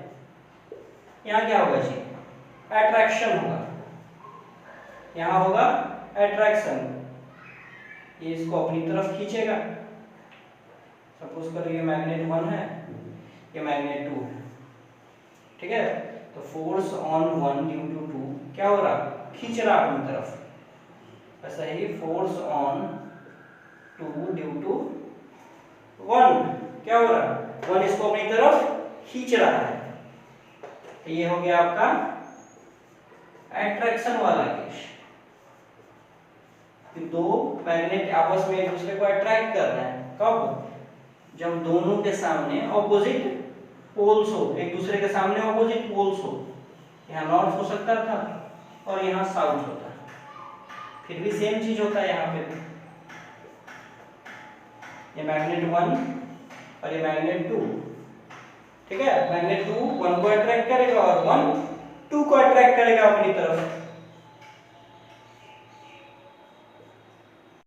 A: यहाँ क्या होगा जी, अट्रैक्शन होगा, यहाँ होगा अट्रैक्शन, ये इसको अपनी तरफ खींचेगा। सपोज करो ये मैग्नेट 1 है, ये मैग्नेट 2 है, ठीक है, तो फोर्स ऑन 1 ड्यू टू 2 क्या हो रहा, खींच रहा अपनी तरफ। ऐसा ही फोर्स ऑन 2 ड्यू टू 1 क्या हो रहा, 1 इसको अपनी तरफ खींच रहा है। तो ये हो गया आपका अट्रैक्शन वाला केस, कि दो मैग्नेट आपस में एक दूसरे को अट्रैक्ट कर रहे हैं। कब, जब दोनों के सामने ऑपोजिट पोल्स हो, एक दूसरे के सामने ऑपोजिट पोल्स हो, यहाँ नॉर्थ हो सकता था और यहाँ साउथ होता, फिर भी सेम चीज होता है यहाँ पे, ये मैग्नेट 1 और ये मैग्नेट 2, ठीक है, मैग्नेट 2 1 को अट्रैक्ट करेगा और 1 2 को अट्रैक्ट करेगा अपनी तरफ।